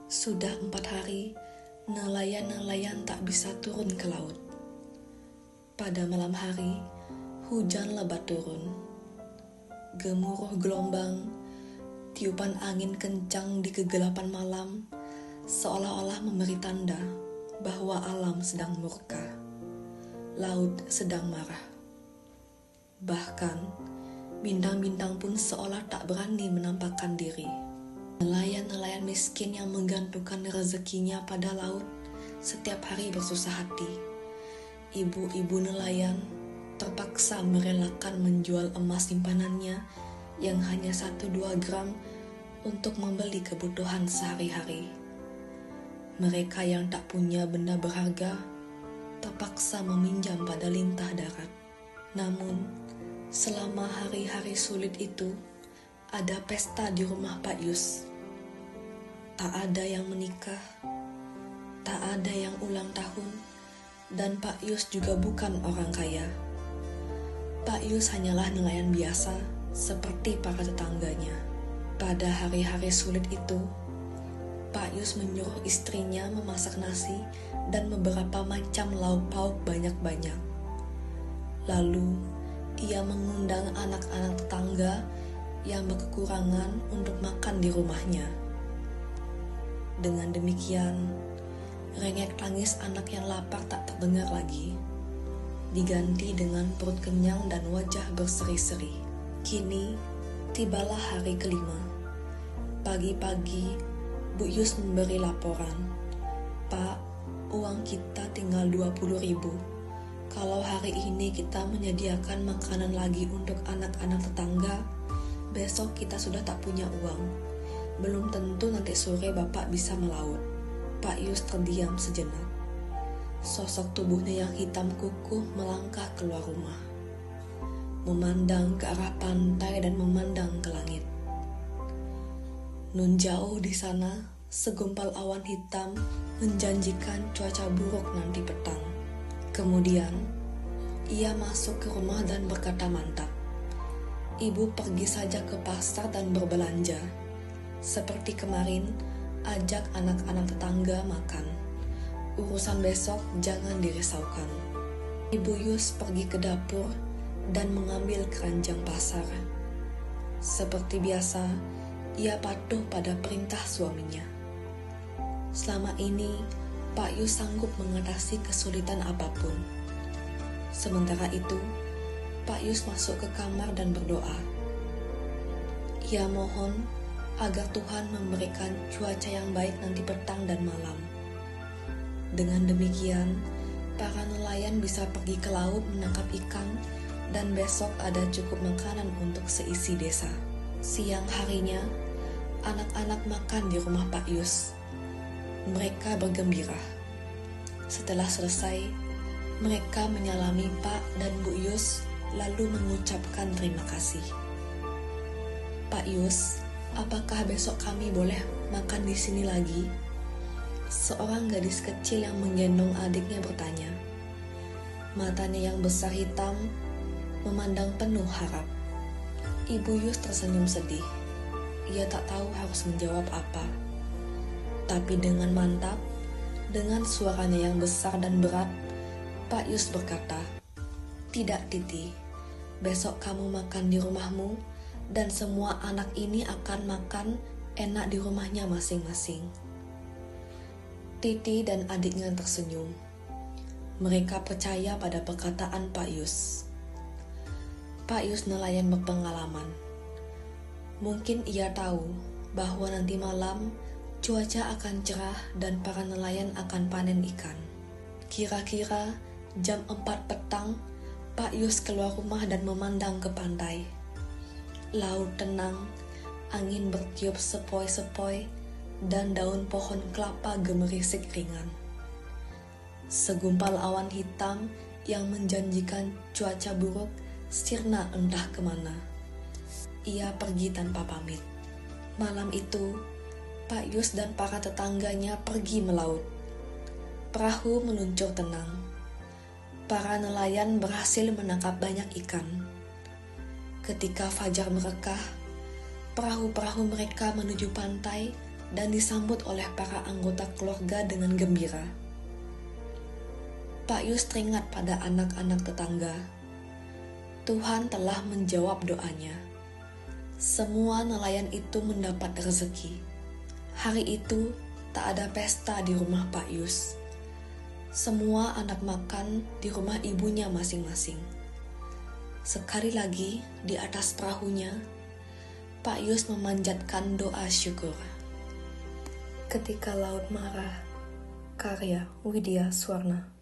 Sudah 4 hari, nelayan-nelayan tak bisa turun ke laut. Pada malam hari, hujan lebat turun. Gemuruh gelombang, tiupan angin kencang di kegelapan malam, seolah-olah memberi tanda bahwa alam sedang murka. Laut sedang marah. Bahkan, bintang-bintang pun seolah tak berani menampakkan diri. Nelayan-nelayan miskin yang menggantungkan rezekinya pada laut setiap hari bersusah hati. Ibu-ibu nelayan terpaksa merelakan menjual emas simpanannya yang hanya 1-2 gram untuk membeli kebutuhan sehari-hari. Mereka yang tak punya benda berharga terpaksa meminjam pada lintah darat. Namun, selama hari-hari sulit itu, ada pesta di rumah Pak Yus. Tak ada yang menikah, tak ada yang ulang tahun, dan Pak Yus juga bukan orang kaya. Pak Yus hanyalah nelayan biasa seperti para tetangganya. Pada hari-hari sulit itu, Pak Yus menyuruh istrinya memasak nasi dan beberapa macam lauk pauk banyak-banyak. Lalu, ia mengundang anak-anak tetangga yang berkekurangan untuk makan di rumahnya. Dengan demikian, rengek tangis anak yang lapar tak terdengar lagi, diganti dengan perut kenyang dan wajah berseri-seri. Kini, tibalah hari kelima. Pagi-pagi, Bu Yus memberi laporan. "Pak, uang kita tinggal 20.000. Kalau hari ini kita menyediakan makanan lagi untuk anak-anak tetangga, besok kita sudah tak punya uang. Belum tentu nanti sore Bapak bisa melaut." Pak Yus terdiam sejenak. Sosok tubuhnya yang hitam kukuh melangkah keluar rumah, memandang ke arah pantai dan memandang ke langit. Nun jauh di sana, segumpal awan hitam menjanjikan cuaca buruk nanti petang. Kemudian, ia masuk ke rumah dan berkata mantap. Ibu pergi saja ke pasar dan berbelanja. Seperti kemarin, ajak anak-anak tetangga makan. Urusan besok jangan dirisaukan. Ibu Yus pergi ke dapur dan mengambil keranjang pasar. Seperti biasa, ia patuh pada perintah suaminya. Selama ini, Pak Yus sanggup mengatasi kesulitan apapun. Sementara itu, Pak Yus masuk ke kamar dan berdoa. Ia mohon agar Tuhan memberikan cuaca yang baik nanti petang dan malam. Dengan demikian, para nelayan bisa pergi ke laut menangkap ikan dan besok ada cukup makanan untuk seisi desa. Siang harinya, anak-anak makan di rumah Pak Yus. Mereka bergembira. Setelah selesai, mereka menyalami Pak dan Bu Yus lalu mengucapkan terima kasih. "Pak Yus, apakah besok kami boleh makan di sini lagi?" Seorang gadis kecil yang menggendong adiknya bertanya. Matanya yang besar hitam memandang penuh harap. Ibu Yus tersenyum sedih. Ia tak tahu harus menjawab apa. Tapi dengan mantap, dengan suaranya yang besar dan berat, Pak Yus berkata, "Tidak, Titi. Besok kamu makan di rumahmu dan semua anak ini akan makan enak di rumahnya masing-masing." Titi dan adiknya tersenyum. Mereka percaya pada perkataan Pak Yus. Pak Yus nelayan berpengalaman. Mungkin ia tahu bahwa nanti malam cuaca akan cerah dan para nelayan akan panen ikan. Kira-kira jam 4 petang, Pak Yus keluar rumah dan memandang ke pantai. Laut tenang, angin bertiup sepoi-sepoi, dan daun pohon kelapa gemerisik ringan. Segumpal awan hitam yang menjanjikan cuaca buruk sirna entah kemana. Ia pergi tanpa pamit. Malam itu, Pak Yus dan para tetangganya pergi melaut. Perahu meluncur tenang. Para nelayan berhasil menangkap banyak ikan. Ketika fajar merekah, perahu-perahu mereka menuju pantai dan disambut oleh para anggota keluarga dengan gembira. Pak Yus teringat pada anak-anak tetangga. Tuhan telah menjawab doanya. Semua nelayan itu mendapat rezeki. Hari itu tak ada pesta di rumah Pak Yus. Semua anak makan di rumah ibunya masing-masing. Sekali lagi di atas perahunya, Pak Yus memanjatkan doa syukur. Ketika Laut Marah, karya Widya Suwarna.